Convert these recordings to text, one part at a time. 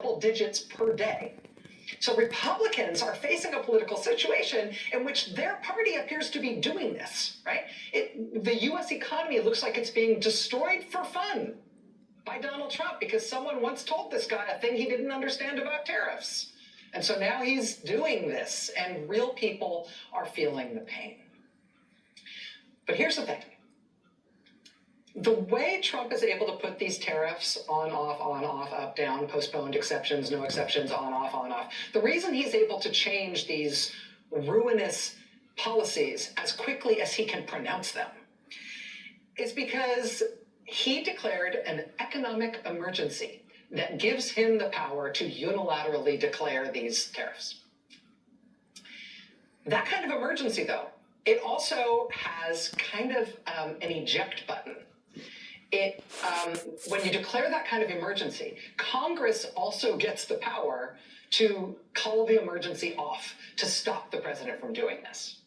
double digits per day. So Republicans are facing a political situation in which their party appears to be doing this, right? The U.S. economy looks like it's being destroyed for fun by Donald Trump because someone once told this guy a thing he didn't understand about tariffs. And so now he's doing this, and real people are feeling the pain. But here's the thing. The way Trump is able to put these tariffs on, off, up, down, postponed, exceptions, no exceptions, on, off, the reason he's able to change these ruinous policies as quickly as he can pronounce them is because he declared an economic emergency that gives him the power to unilaterally declare these tariffs. That kind of emergency, though, it also has kind of an eject button. When you declare that kind of emergency, Congress also gets the power to call the emergency off, to stop the president from doing this.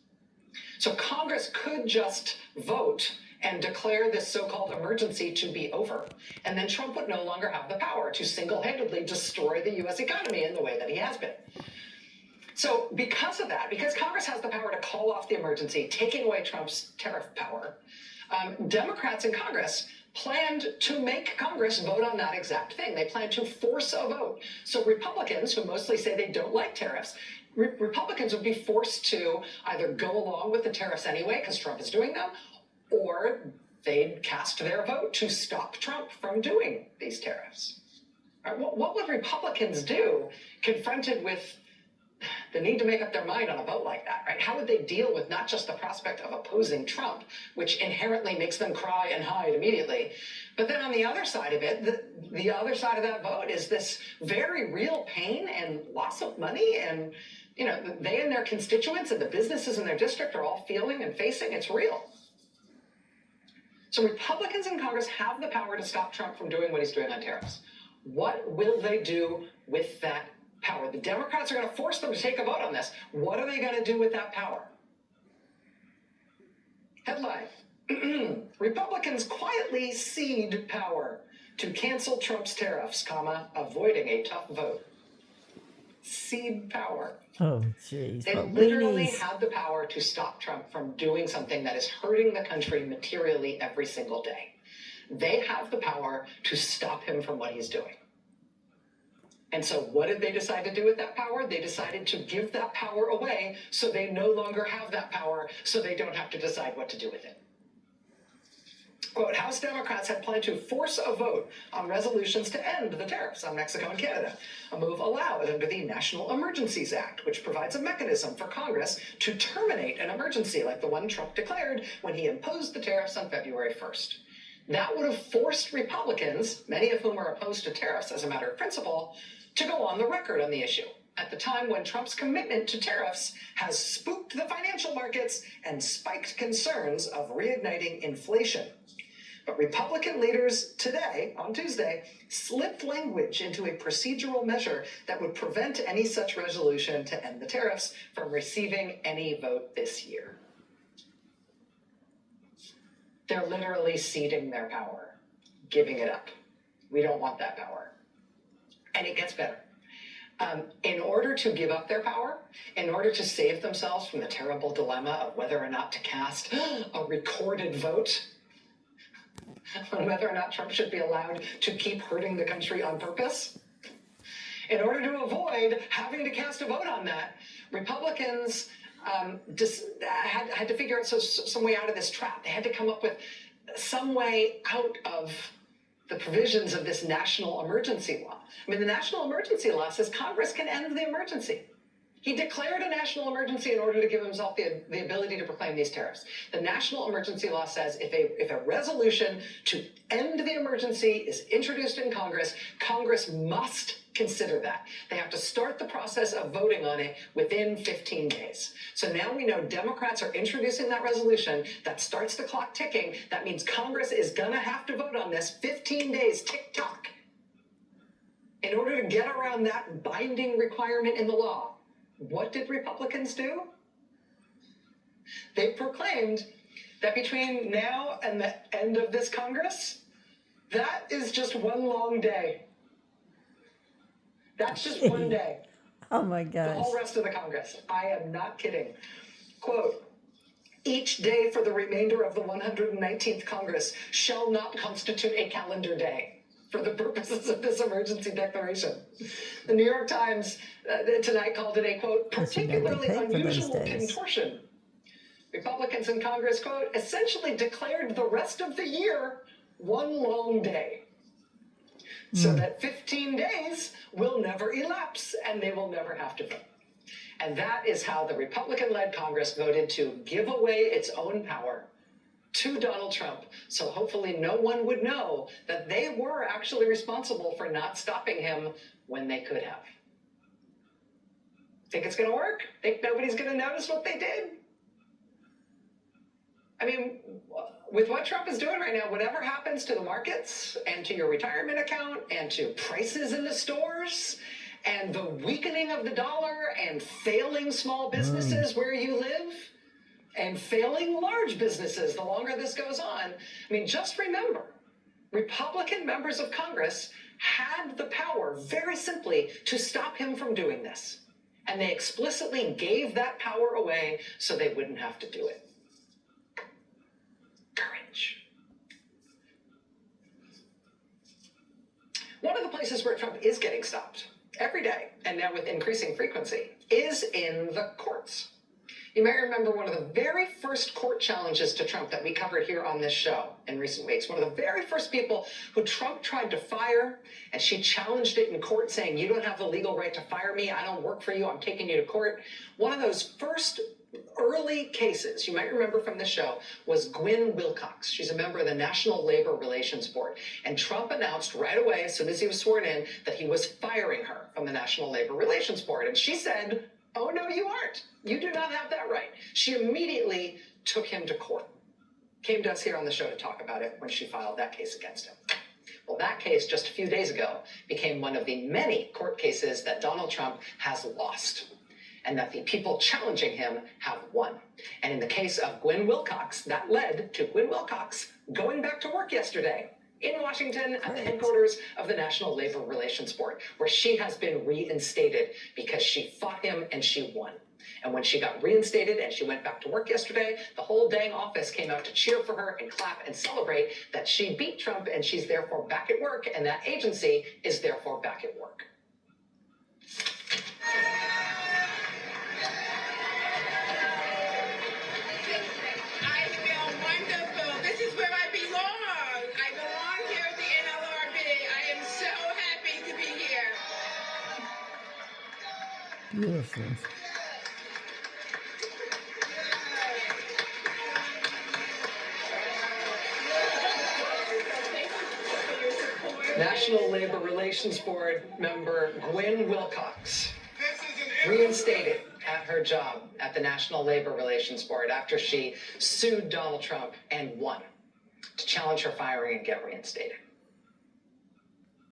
So Congress could just vote and declare this so-called emergency to be over, and then Trump would no longer have the power to single-handedly destroy the U.S. economy in the way that he has been. So because of that, because Congress has the power to call off the emergency, taking away Trump's tariff power, Democrats in Congress planned to make Congress vote on that exact thing. They planned to force a vote. So Republicans, who mostly say they don't like tariffs, Republicans would be forced to either go along with the tariffs anyway, because Trump is doing them, or they'd cast their vote to stop Trump from doing these tariffs. What would Republicans do confronted with the need to make up their mind on a vote like that, right? How would they deal with not just the prospect of opposing Trump, which inherently makes them cry and hide immediately, but then on the other side of it, the other side of that vote is this very real pain and loss of money, and they and their constituents and the businesses in their district are all feeling and facing. It's real. So Republicans in Congress have the power to stop Trump from doing what he's doing on tariffs. What will they do with that power? The Democrats are going to force them to take a vote on this. What are they going to do with that power? Headline: Republicans quietly cede power to cancel Trump's tariffs, avoiding a tough vote. Cede power. Oh, jeez. They literally had the power to stop Trump from doing something that is hurting the country materially every single day. They have the power to stop him from what he's doing. And so what did they decide to do with that power? They decided to give that power away so they no longer have that power, so they don't have to decide what to do with it. Quote, House Democrats had planned to force a vote on resolutions to end the tariffs on Mexico and Canada, a move allowed under the National Emergencies Act, which provides a mechanism for Congress to terminate an emergency like the one Trump declared when he imposed the tariffs on February 1st. That would have forced Republicans, many of whom are opposed to tariffs as a matter of principle, to go on the record on the issue at the time when Trump's commitment to tariffs has spooked the financial markets and spiked concerns of reigniting inflation. But Republican leaders today, on Tuesday, slipped language into a procedural measure that would prevent any such resolution to end the tariffs from receiving any vote this year. They're literally ceding their power, giving it up. We don't want that power. And it gets better. In order to give up their power, in order to save themselves from the terrible dilemma of whether or not to cast a recorded vote on whether or not Trump should be allowed to keep hurting the country on purpose, in order to avoid having to cast a vote on that, Republicans had to figure out some way out of this trap. They had to come up with some way out of the provisions of this national emergency law. I mean, the national emergency law says Congress can end the emergency. He declared a national emergency in order to give himself the ability to proclaim these tariffs. The national emergency law says if a resolution to end the emergency is introduced in Congress, Congress must consider that. They have to start the process of voting on it within 15 days. So now we know Democrats are introducing that resolution. That starts the clock ticking. That means Congress is going to have to vote on this 15 days, tick-tock. In order to get around that binding requirement in the law, what did Republicans do? They proclaimed that between now and the end of this Congress, that is just one long day. That's just one day. Oh my The gosh. whole rest of the Congress. I am not kidding. Quote, each day for the remainder of the 119th Congress shall not constitute a calendar day for the purposes of this emergency declaration. The New York Times tonight called it a, quote, particularly unusual contortion. Republicans in Congress, quote, essentially declared the rest of the year one long day. So that 15 days will never elapse and they will never have to vote. And that is how the Republican-led Congress voted to give away its own power to Donald Trump. So hopefully no one would know that they were actually responsible for not stopping him when they could have. Think it's going to work? Think nobody's going to notice what they did? I mean, with what Trump is doing right now, whatever happens to the markets and to your retirement account and to prices in the stores and the weakening of the dollar and failing small businesses where you live and failing large businesses the longer this goes on, I mean, just remember, Republican members of Congress had the power, very simply, to stop him from doing this. And they explicitly gave that power away so they wouldn't have to do it. Courage. One of the places where Trump is getting stopped every day, and now with increasing frequency, is in the courts. You may remember one of the very first court challenges to Trump that we covered here on this show in recent weeks. One of the very first people who Trump tried to fire, and she challenged it in court saying, you don't have the legal right to fire me, I don't work for you, I'm taking you to court. One of those first early cases, you might remember from the show, was Gwen Wilcox. She's a member of the National Labor Relations Board. And Trump announced right away, as soon as he was sworn in, that he was firing her from the National Labor Relations Board. And she said, oh, no, you aren't. You do not have that right. She immediately took him to court. Came to us here on the show to talk about it when she filed that case against him. Well, that case just a few days ago became one of the many court cases that Donald Trump has lost, and that the people challenging him have won. And in the case of Gwen Wilcox, that led to Gwen Wilcox going back to work yesterday in Washington at the headquarters of the National Labor Relations Board, where she has been reinstated because she fought him and she won. And when she got reinstated and she went back to work yesterday, the whole dang office came out to cheer for her and clap and celebrate that she beat Trump and she's therefore back at work, and that agency is therefore back at work. I feel wonderful. This is where I belong. I belong here at the NLRB. I am so happy to be here. Beautiful. National Labor Relations Board member Gwen Wilcox reinstated at her job at the National Labor Relations Board after she sued Donald Trump and won to challenge her firing and get reinstated.